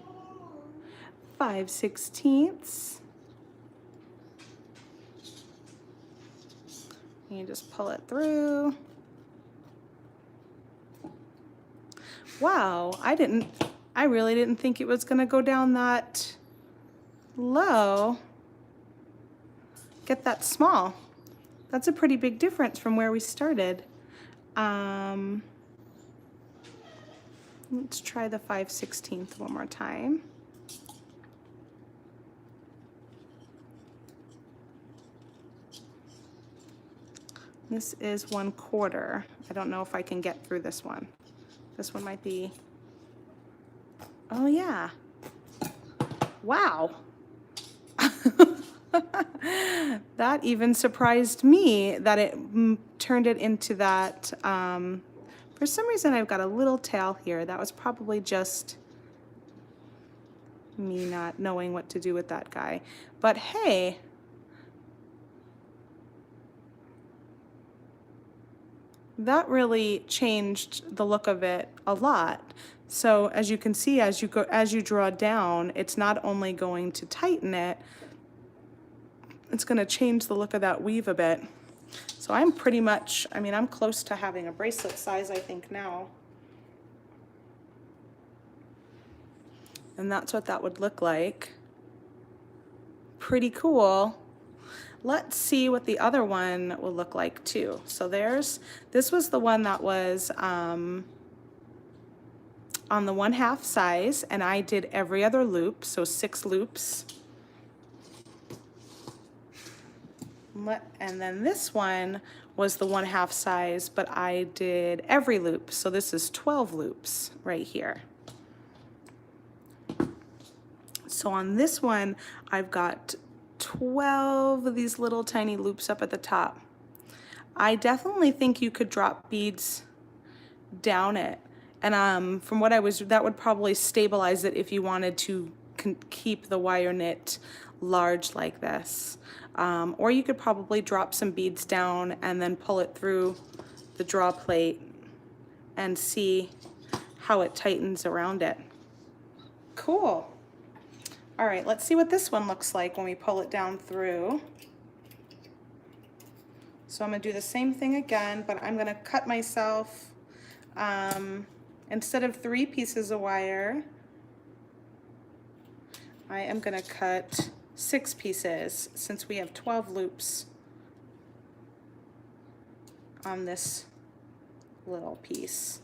5/16. You just pull it through. Wow, I really didn't think it was gonna go down that low, get that small. That's a pretty big difference from where we started. Let's try the 5/16 one more time. This is 1/4. I don't know if I can get through this one. This one might be, oh yeah. Wow. That even surprised me that it turned it into that. For some reason I've got a little tail here. That was probably just me not knowing what to do with that guy. But hey, that really changed the look of it a lot. So as you can see, as you draw down, it's not only going to tighten it, it's going to change the look of that weave a bit. So I'm pretty much, I mean, I'm close to having a bracelet size, I think, now. And that's what that would look like. Pretty cool. Let's see what the other one will look like too. So this was the one that was on the 1/2 size, and I did every other loop, so 6 loops. And then this one was the 1/2 size, but I did every loop. So this is 12 loops right here. So on this one, I've got 12 of these little tiny loops up at the top. I definitely think you could drop beads down it. And from what that would probably stabilize it if you wanted to keep the wire knit large like this. Or you could probably drop some beads down and then pull it through the draw plate and see how it tightens around it. Cool. All right, let's see what this one looks like when we pull it down through. So I'm gonna do the same thing again, but I'm gonna cut myself, instead of 3 pieces of wire, I am gonna cut 6 pieces since we have 12 loops on this little piece.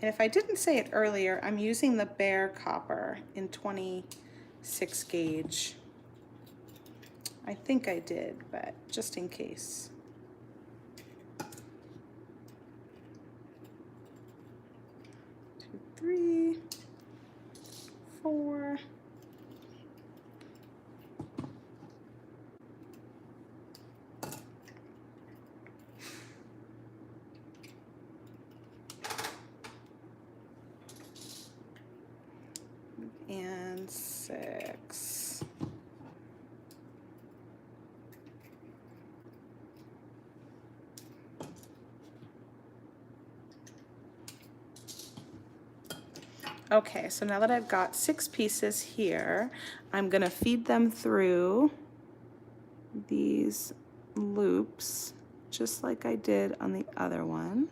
And if I didn't say it earlier, I'm using the bare copper in 26 gauge. I think I did, but just in case. Two, 3, 4. And 6. Okay, so now that I've got 6 pieces here, I'm gonna feed them through these loops, just like I did on the other one.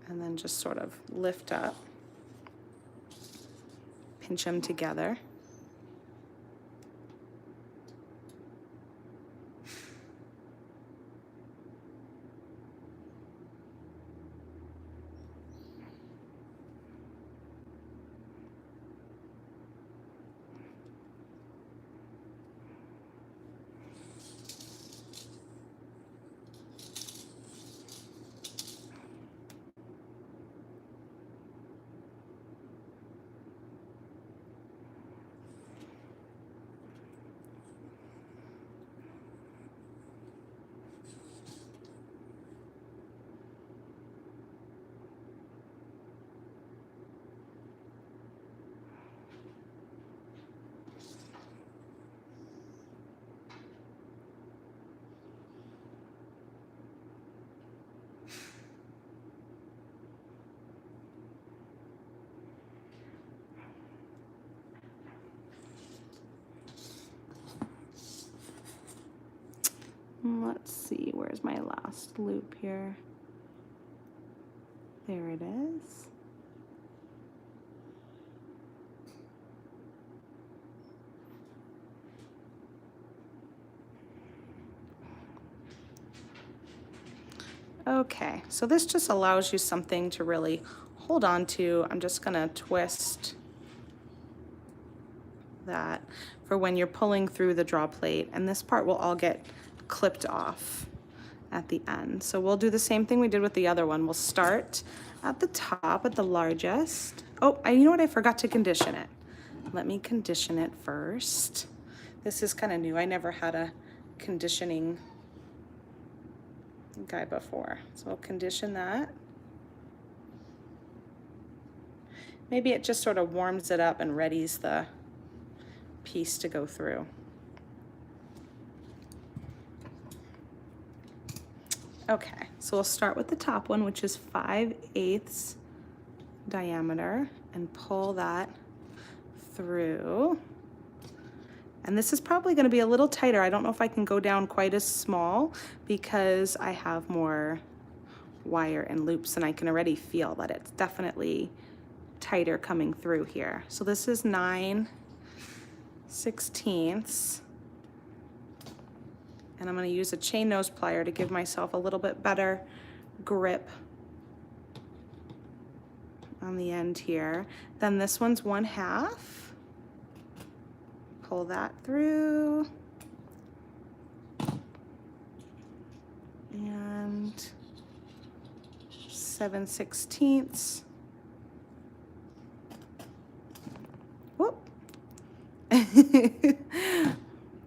And then just sort of lift up, pinch them together. Let's see, where's my last loop here? There it is. Okay, so this just allows you something to really hold on to. I'm just gonna twist that for when you're pulling through the draw plate, and this part will all get clipped off at the end. So we'll do the same thing we did with the other one. We'll start at the top at the largest. Oh, you know what? I forgot to condition it. Let me condition it first. This is kind of new. I never had a conditioning guy before. So we'll condition that. Maybe it just sort of warms it up and readies the piece to go through. Okay, so we'll start with the top one, which is 5/8 diameter, and pull that through. And this is probably going to be a little tighter. I don't know if I can go down quite as small because I have more wire and loops, and I can already feel that it's definitely tighter coming through here. So this is 9/16. And I'm going to use a chain nose plier to give myself a little bit better grip on the end here. Then this one's 1/2. Pull that through. And 7/16. Whoop.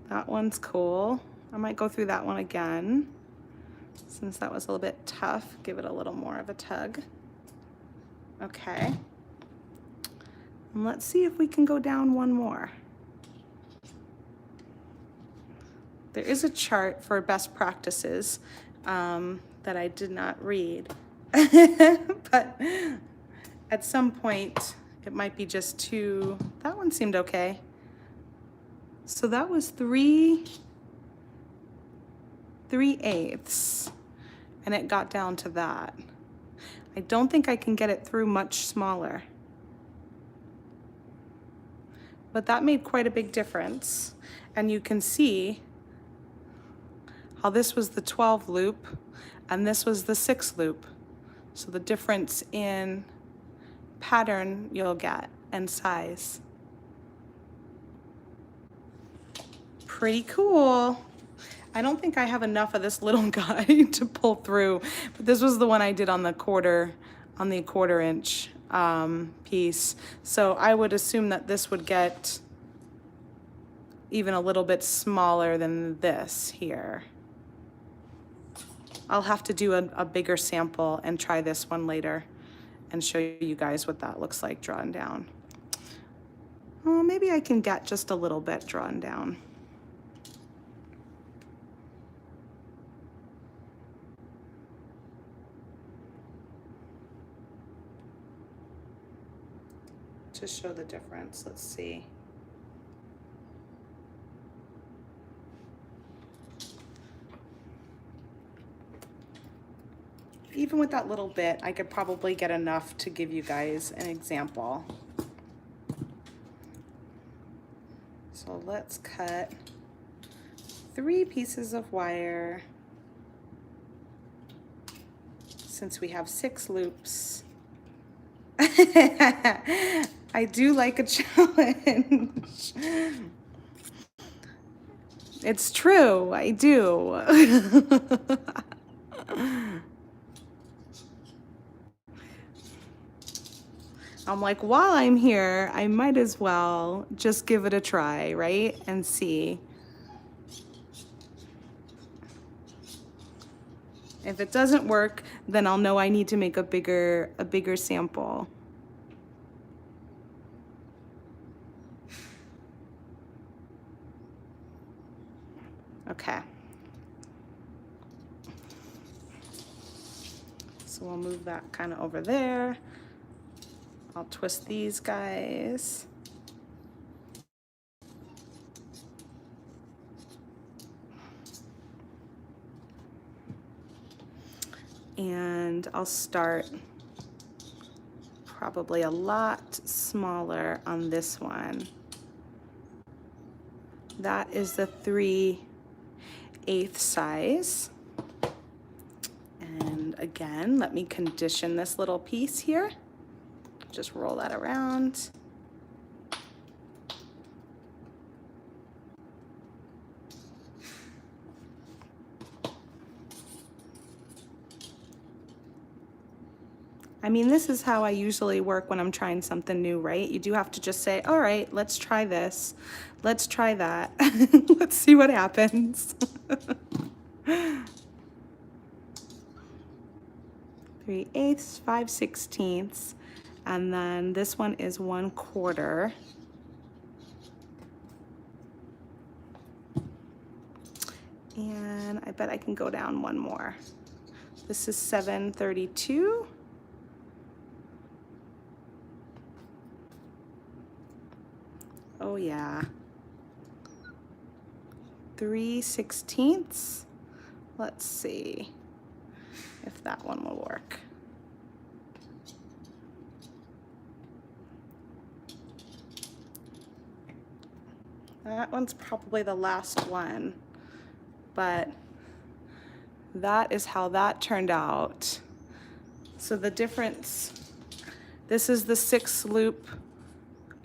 That one's cool. I might go through that one again. Since that was a little bit tough, give it a little more of a tug. Okay. And let's see if we can go down one more. There is a chart for best practices that I did not read, but at some point it might be just two. That one seemed okay. So that was 3/8, and it got down to that. I don't think I can get it through much smaller, but that made quite a big difference. And you can see how this was the 12 loop and this was the 6 loop. So the difference in pattern you'll get and size. Pretty cool. I don't think I have enough of this little guy to pull through, but this was the one I did on the quarter inch piece. So I would assume that this would get even a little bit smaller than this here. I'll have to do a bigger sample and try this one later and show you guys what that looks like drawn down. Oh, maybe I can get just a little bit drawn down. to show the difference. Let's see. Even with that little bit, I could probably get enough to give you guys an example. So let's cut 3 pieces of wire since we have 6 loops. I do like a challenge. It's true, I do. I'm like, while I'm here, I might as well just give it a try, right? And see. If it doesn't work, then I'll know I need to make a bigger sample. Okay. So we'll move that kind of over there. I'll twist these guys. And I'll start probably a lot smaller on this one. That is the 3/8 size. And again, let me condition this little piece here. Just roll that around. I mean, this is how I usually work when I'm trying something new, right? You do have to just say, all right, let's try this. Let's try that. Let's see what happens. 3/8, 5/16, and then this one is 1/4. And I bet I can go down one more. This is 7/32. Oh yeah. 3/16. Let's see if that one will work. That one's probably the last one, but that is how that turned out. So the difference, this is the 6th loop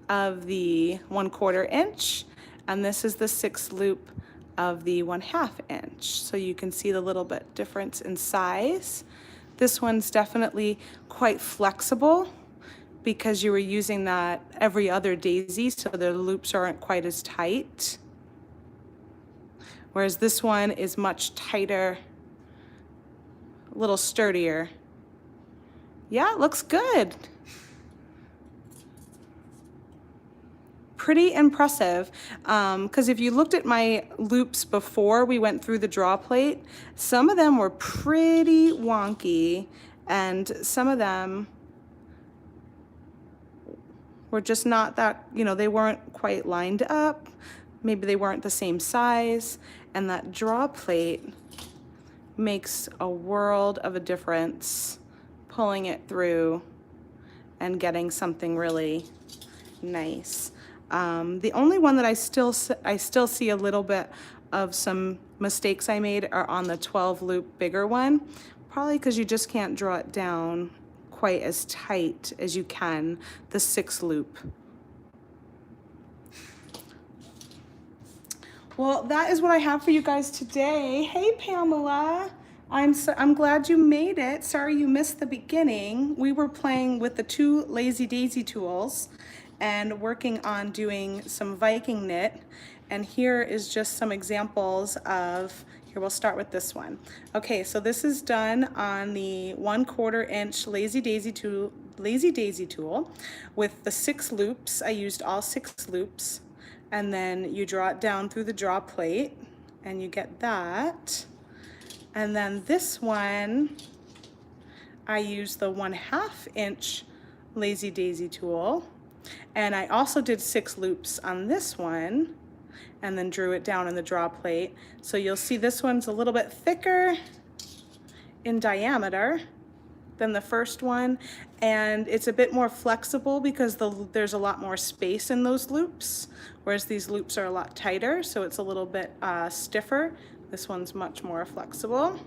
of the 1/4 inch, and this is the 6th loop of the 1/2 inch. So you can see the little bit difference in size. This one's definitely quite flexible because you were using that every other daisy, so the loops aren't quite as tight. Whereas this one is much tighter, a little sturdier. Yeah, it looks good. Pretty impressive, because if you looked at my loops before we went through the draw plate, some of them were pretty wonky, and some of them were just not that, you know, they weren't quite lined up. Maybe they weren't the same size, and that draw plate makes a world of a difference pulling it through and getting something really nice. The only one that I still see a little bit of some mistakes I made are on the 12 loop bigger one, probably because you just can't draw it down quite as tight as you can the 6 loop. Well, that is what I have for you guys today. Hey, Pamela. I'm glad you made it. Sorry you missed the beginning. We were playing with the 2 Lazee Daizee tools and working on doing some Viking knit. And here is just some examples of, here we'll start with this one. Okay, so this is done on the 1/4 inch Lazee Daizee tool with the 6 loops. I used all 6 loops, and then you draw it down through the draw plate and you get that. And then this one, I use the 1/2 inch Lazee Daizee tool, And I also did 6 loops on this one and then drew it down in the draw plate. So you'll see this one's a little bit thicker in diameter than the first one, and it's a bit more flexible because there's a lot more space in those loops, whereas these loops are a lot tighter, so it's a little bit stiffer. This one's much more flexible.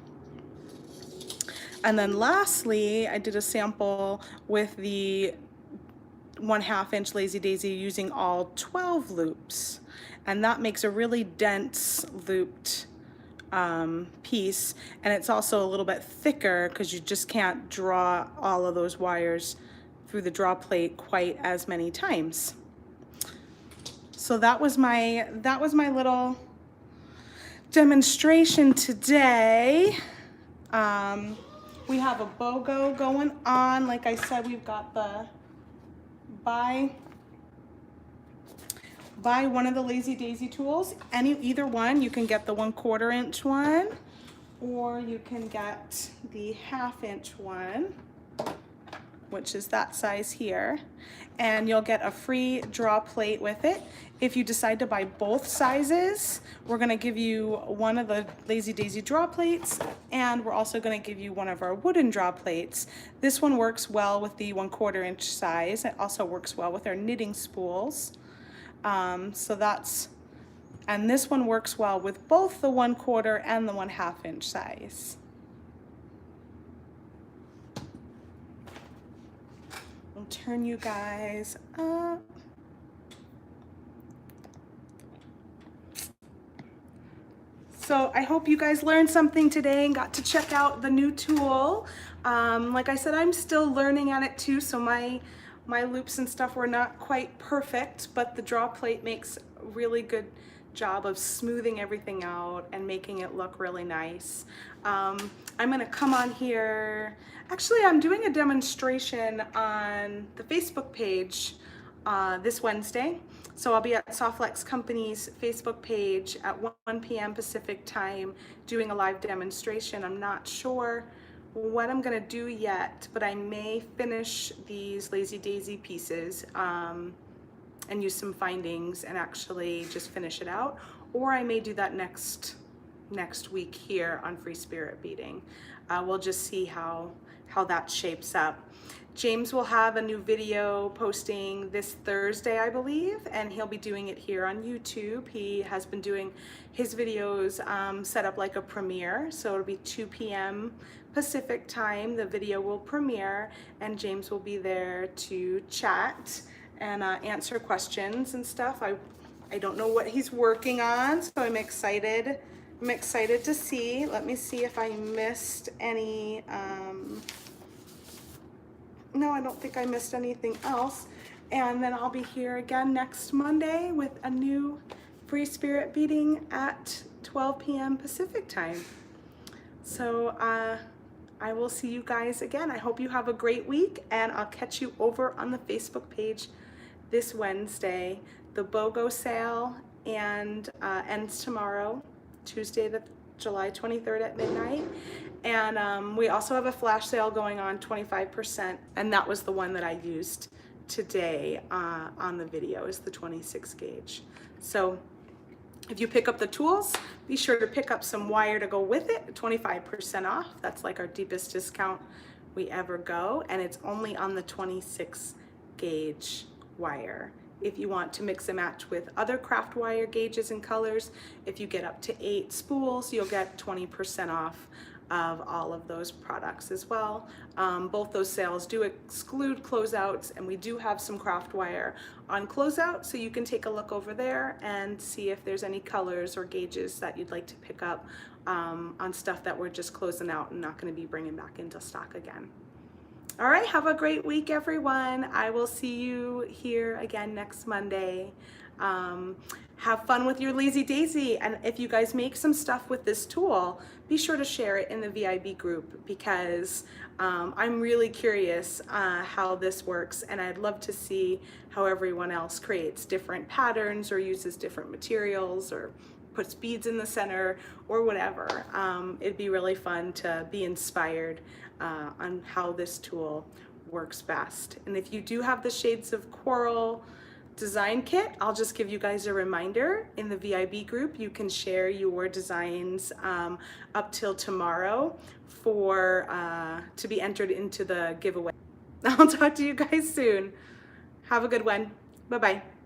And then lastly, I did a sample with the 1/2 inch Lazee Daizee using all 12 loops, and that makes a really dense looped piece, and it's also a little bit thicker because you just can't draw all of those wires through the draw plate quite as many times. So that was my little demonstration today. We have a BOGO going on. Like I said, we've got the buy one of the Lazee Daizee tools, either one. You can get the 1/4 inch one, or you can get the 1/2 inch one, which is that size here, and you'll get a free draw plate with it. If you decide to buy both sizes, we're gonna give you one of the Lazee Daizee draw plates, and we're also gonna give you one of our wooden draw plates. This one works well with the 1/4 inch size. It also works well with our knitting spools. And this one works well with both the 1/4 and the 1/2 inch size. I'll turn you guys up. So I hope you guys learned something today and got to check out the new tool. Like I said, I'm still learning at it too, so my loops and stuff were not quite perfect, but the draw plate makes a really good job of smoothing everything out and making it look really nice. I'm gonna come on here. Actually, I'm doing a demonstration on the Facebook page this Wednesday. So I'll be at Softlex Company's Facebook page at 1 p.m. Pacific time doing a live demonstration. I'm not sure what I'm gonna do yet, but I may finish these Lazee Daizee pieces and use some findings and actually just finish it out, or I may do that next week here on Free Spirit Beading. We'll just see how that shapes up. James will have a new video posting this Thursday, I believe, and he'll be doing it here on YouTube. He has been doing his videos set up like a premiere, so it'll be 2 p.m. Pacific time. The video will premiere, and James will be there to chat and answer questions and stuff. I don't know what he's working on, so I'm excited. I'm excited to see. Let me see if I missed any. No, I don't think I missed anything else. And then I'll be here again next Monday with a new Free Spirit Beading at 12 p.m. Pacific time. So I will see you guys again. I hope you have a great week, and I'll catch you over on the Facebook page this Wednesday. The BOGO sale ends tomorrow, Tuesday the July 23rd at midnight. And we also have a flash sale going on, 25%, and that was the one that I used today on the video, is the 26 gauge. So if you pick up the tools, be sure to pick up some wire to go with it, 25% off. That's like our deepest discount we ever go, and it's only on the 26 gauge wire. If you want to mix and match with other craft wire gauges and colors, if you get up to 8 spools, you'll get 20% off of all of those products as well. Both those sales do exclude closeouts, and we do have some craft wire on closeout, so you can take a look over there and see if there's any colors or gauges that you'd like to pick up on stuff that we're just closing out and not going to be bringing back into stock again. All right, have a great week, everyone. I will see you here again next Monday. Have fun with your Lazee Daizee, and if you guys make some stuff with this tool, be sure to share it in the VIB group, because I'm really curious how this works, and I'd love to see how everyone else creates different patterns or uses different materials or puts beads in the center or whatever. It'd be really fun to be inspired on how this tool works best. And if you do have the Shades of Coral design kit, I'll just give you guys a reminder in the VIB group. You can share your designs up till tomorrow for to be entered into the giveaway. I'll talk to you guys soon. Have a good one. Bye-bye.